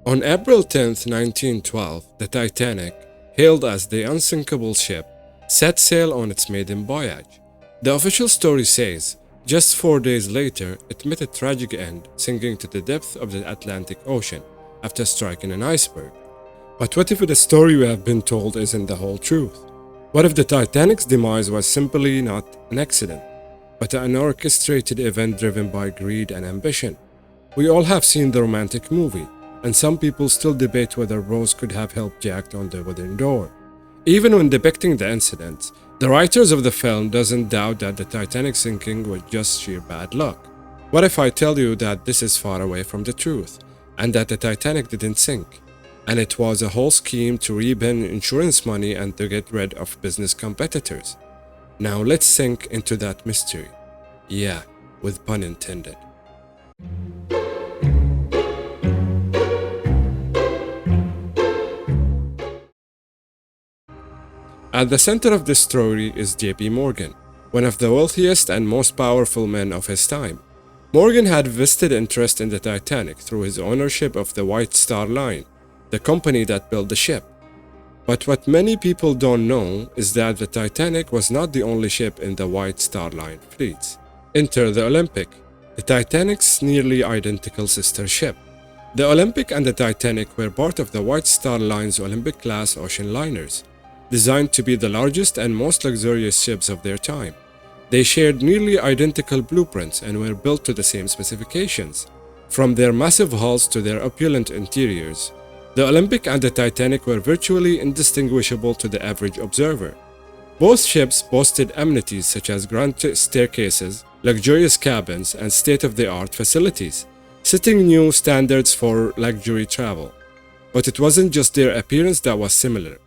On April 10, 1912, the Titanic, hailed as the Unsinkable ship, set sail on its maiden voyage. The official story says, just 4 days later, it met a tragic end, sinking to the depth of the Atlantic Ocean after striking an iceberg. But what if the story we have been told isn't the whole truth? What if the Titanic's demise was simply not an accident, but an orchestrated event driven by greed and ambition? We all have seen the romantic movie, and some people still debate whether Rose could have helped Jack on the wooden door. Even when depicting the incidents, the writers of the film doesn't doubt that the Titanic sinking was just sheer bad luck. What if I tell you that this is far away from the truth, and that the Titanic didn't sink, and it was a whole scheme to reap in insurance money and to get rid of business competitors? Now let's sink into that mystery. Yeah, with pun intended. At the center of this story is J.P. Morgan, one of the wealthiest and most powerful men of his time. Morgan had vested interest in the Titanic through his ownership of the White Star Line, the company that built the ship. But what many people don't know is that the Titanic was not the only ship in the White Star Line fleet. Enter the Olympic, the Titanic's nearly identical sister ship. The Olympic and the Titanic were part of the White Star Line's Olympic-class ocean liners, designed to be the largest and most luxurious ships of their time. They shared nearly identical blueprints and were built to the same specifications. From their massive hulls to their opulent interiors, the Olympic and the Titanic were virtually indistinguishable to the average observer. Both ships boasted amenities such as grand staircases, luxurious cabins, and state-of-the-art facilities, setting new standards for luxury travel. But it wasn't just their appearance that was similar.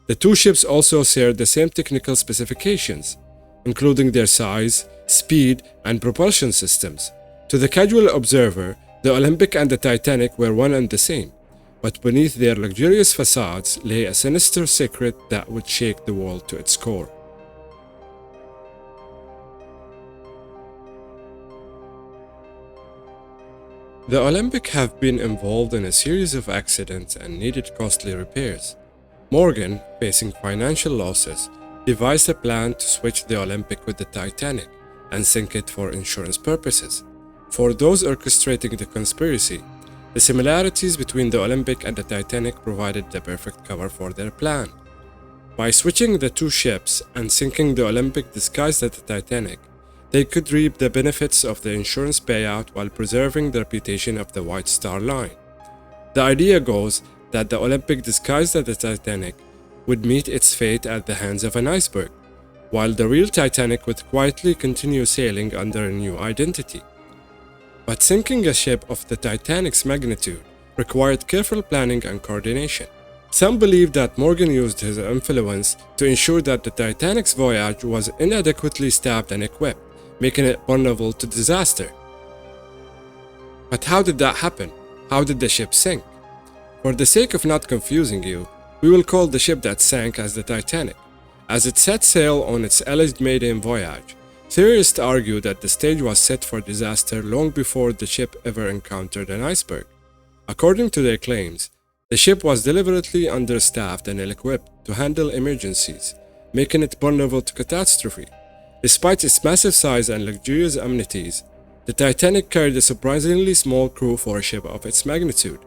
The two ships also shared the same technical specifications, including their size, speed, and propulsion systems. To the casual observer, the Olympic and the Titanic were one and the same, but beneath their luxurious facades lay a sinister secret that would shake the world to its core. The Olympic have been involved in a series of accidents and needed costly repairs. Morgan, facing financial losses, devised a plan to switch the Olympic with the Titanic and sink it for insurance purposes. For those orchestrating the conspiracy, the similarities between the Olympic and the Titanic provided the perfect cover for their plan. By switching the two ships and sinking the Olympic disguised as the Titanic, they could reap the benefits of the insurance payout while preserving the reputation of the White Star Line. The idea goes that the Olympic disguised as the Titanic would meet its fate at the hands of an iceberg, while the real Titanic would quietly continue sailing under a new identity. But sinking a ship of the Titanic's magnitude required careful planning and coordination. Some believe that Morgan used his influence to ensure that the Titanic's voyage was inadequately staffed and equipped, making it vulnerable to disaster. But how did that happen? How did the ship sink? For the sake of not confusing you, we will call the ship that sank as the Titanic, as it set sail on its alleged maiden voyage. Theorists argue that the stage was set for disaster long before the ship ever encountered an iceberg. According to their claims, the ship was deliberately understaffed and ill-equipped to handle emergencies, making it vulnerable to catastrophe. Despite its massive size and luxurious amenities, the Titanic carried a surprisingly small crew for a ship of its magnitude.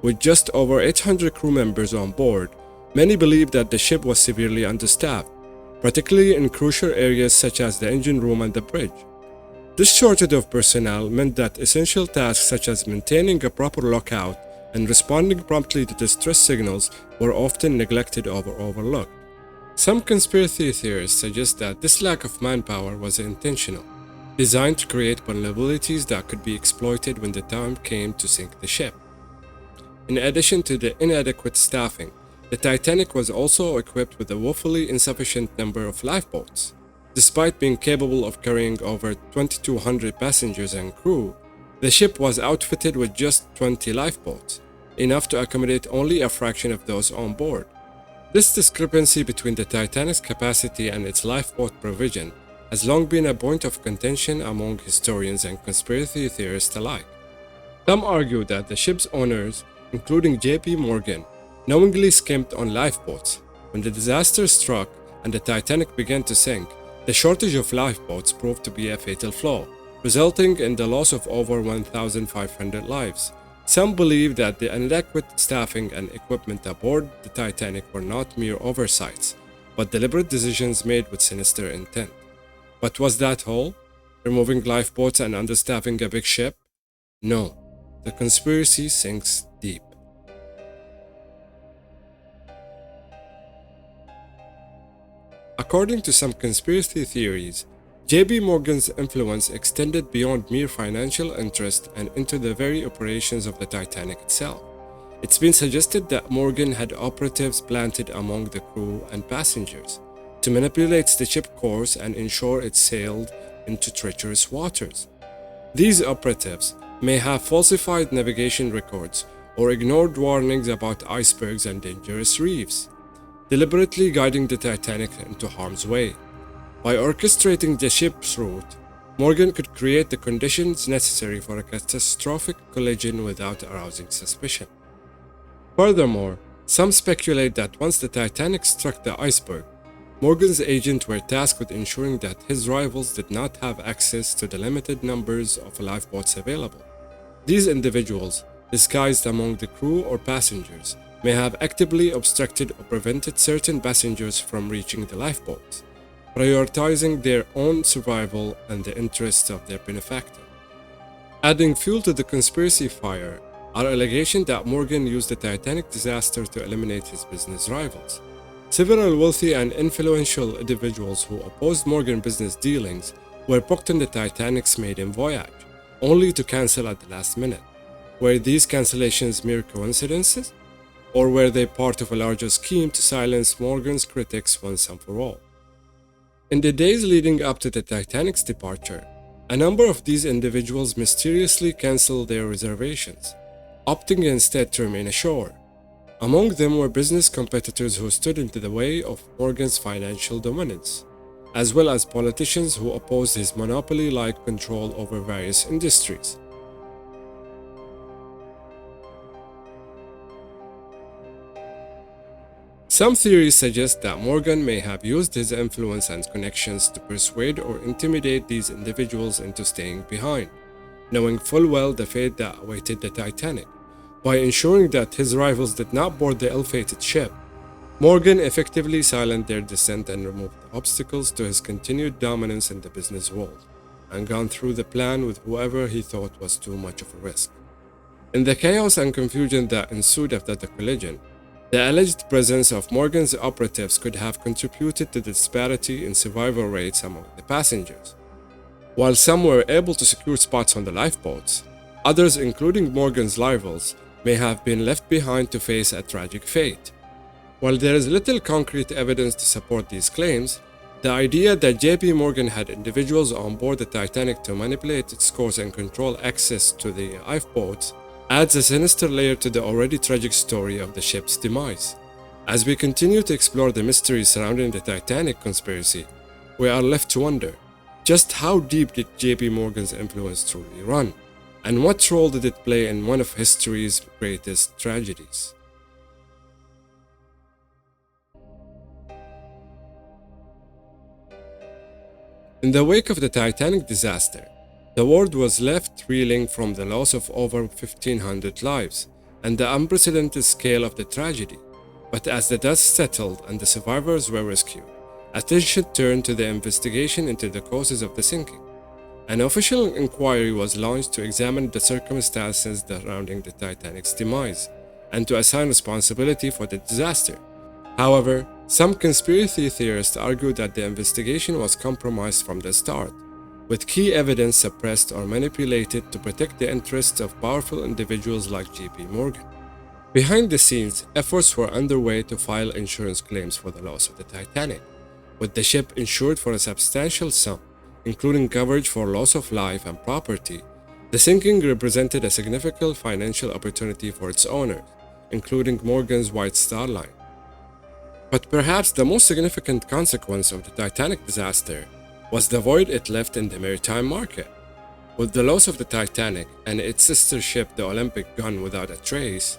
With just over 800 crew members on board, many believe that the ship was severely understaffed, particularly in crucial areas such as the engine room and the bridge. This shortage of personnel meant that essential tasks such as maintaining a proper lockout and responding promptly to distress signals were often neglected or overlooked. Some conspiracy theorists suggest that this lack of manpower was intentional, designed to create vulnerabilities that could be exploited when the time came to sink the ship. In addition to the inadequate staffing, the Titanic was also equipped with a woefully insufficient number of lifeboats. Despite being capable of carrying over 2,200 passengers and crew, the ship was outfitted with just 20 lifeboats, enough to accommodate only a fraction of those on board. This discrepancy between the Titanic's capacity and its lifeboat provision has long been a point of contention among historians and conspiracy theorists alike. Some argue that the ship's owners including JP Morgan, knowingly skimped on lifeboats. When the disaster struck and the Titanic began to sink, the shortage of lifeboats proved to be a fatal flaw, resulting in the loss of over 1,500 lives. Some believe that the inadequate staffing and equipment aboard the Titanic were not mere oversights, but deliberate decisions made with sinister intent. But was that all? Removing lifeboats and understaffing a big ship? No. The conspiracy sinks deep. According to some conspiracy theories, JP Morgan's influence extended beyond mere financial interest and into the very operations of the Titanic itself. It's been suggested that Morgan had operatives planted among the crew and passengers to manipulate the ship's course and ensure it sailed into treacherous waters. These operatives may have falsified navigation records or ignored warnings about icebergs and dangerous reefs, deliberately guiding the Titanic into harm's way. By orchestrating the ship's route, Morgan could create the conditions necessary for a catastrophic collision without arousing suspicion. Furthermore, some speculate that once the Titanic struck the iceberg, Morgan's agents were tasked with ensuring that his rivals did not have access to the limited numbers of lifeboats available. These individuals, disguised among the crew or passengers, may have actively obstructed or prevented certain passengers from reaching the lifeboats, prioritizing their own survival and the interests of their benefactor. Adding fuel to the conspiracy fire are allegations that Morgan used the Titanic disaster to eliminate his business rivals. Several wealthy and influential individuals who opposed Morgan's business dealings were booked on the Titanic's maiden voyage, only to cancel at the last minute. Were these cancellations mere coincidences? Or were they part of a larger scheme to silence Morgan's critics once and for all? In the days leading up to the Titanic's departure, a number of these individuals mysteriously canceled their reservations, opting instead to remain ashore. Among them were business competitors who stood into the way of Morgan's financial dominance, as well as politicians who opposed his monopoly-like control over various industries. Some theories suggest that Morgan may have used his influence and connections to persuade or intimidate these individuals into staying behind, knowing full well the fate that awaited the Titanic. By ensuring that his rivals did not board the ill-fated ship, Morgan effectively silenced their dissent and removed obstacles to his continued dominance in the business world, and gone through the plan with whoever he thought was too much of a risk. In the chaos and confusion that ensued after the collision, the alleged presence of Morgan's operatives could have contributed to the disparity in survival rates among the passengers. While some were able to secure spots on the lifeboats, others, including Morgan's rivals, may have been left behind to face a tragic fate. While there is little concrete evidence to support these claims, the idea that JP Morgan had individuals on board the Titanic to manipulate its course and control access to the lifeboats adds a sinister layer to the already tragic story of the ship's demise. As we continue to explore the mysteries surrounding the Titanic conspiracy, we are left to wonder, just how deep did JP Morgan's influence truly run? And what role did it play in one of history's greatest tragedies? In the wake of the Titanic disaster, the world was left reeling from the loss of over 1,500 lives and the unprecedented scale of the tragedy. But as the dust settled and the survivors were rescued, attention turned to the investigation into the causes of the sinking. An official inquiry was launched to examine the circumstances surrounding the Titanic's demise and to assign responsibility for the disaster. However, some conspiracy theorists argue that the investigation was compromised from the start, with key evidence suppressed or manipulated to protect the interests of powerful individuals like JP Morgan. Behind the scenes, efforts were underway to file insurance claims for the loss of the Titanic, with the ship insured for a substantial sum, including coverage for loss of life and property. The sinking represented a significant financial opportunity for its owners, including Morgan's White Star Line. But perhaps the most significant consequence of the Titanic disaster was the void it left in the maritime market. With the loss of the Titanic and its sister ship, the Olympic, gone without a trace,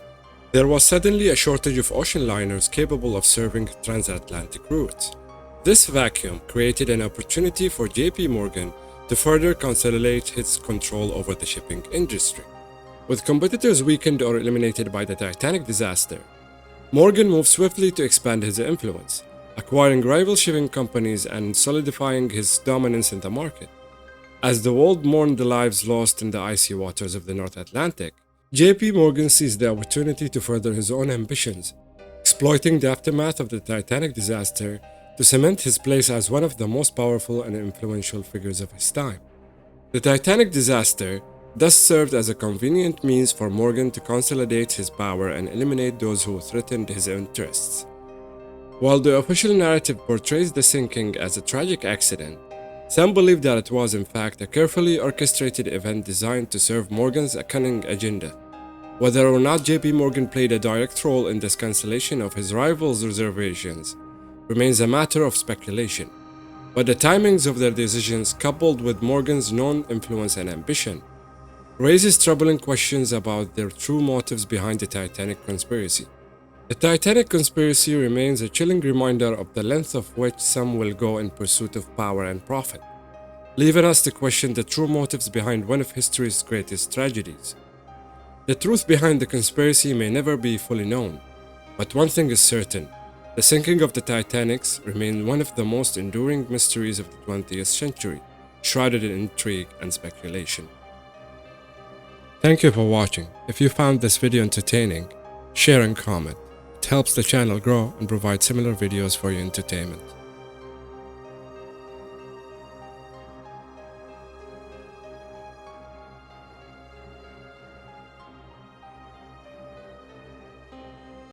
There was suddenly a shortage of ocean liners capable of serving transatlantic routes. This vacuum created an opportunity for JP Morgan to further consolidate its control over the shipping industry. With competitors weakened or eliminated by the Titanic disaster, Morgan moved swiftly to expand his influence, acquiring rival shipping companies and solidifying his dominance in the market. As the world mourned the lives lost in the icy waters of the North Atlantic, JP Morgan seized the opportunity to further his own ambitions, exploiting the aftermath of the Titanic disaster to cement his place as one of the most powerful and influential figures of his time. The Titanic disaster thus served as a convenient means for Morgan to consolidate his power and eliminate those who threatened his interests. While the official narrative portrays the sinking as a tragic accident, some believe that it was in fact a carefully orchestrated event designed to serve Morgan's cunning agenda. Whether or not JP Morgan played a direct role in this cancellation of his rival's reservations remains a matter of speculation, but the timings of their decisions, coupled with Morgan's known influence and ambition, raises troubling questions about their true motives behind the Titanic conspiracy. The Titanic conspiracy remains a chilling reminder of the length of which some will go in pursuit of power and profit, leaving us to question the true motives behind one of history's greatest tragedies. The truth behind the conspiracy may never be fully known, but one thing is certain: the sinking of the Titanic remains one of the most enduring mysteries of the 20th century, shrouded in intrigue and speculation. Thank you for watching. If you found this video entertaining, share and comment. It helps the channel grow and provide similar videos for your entertainment.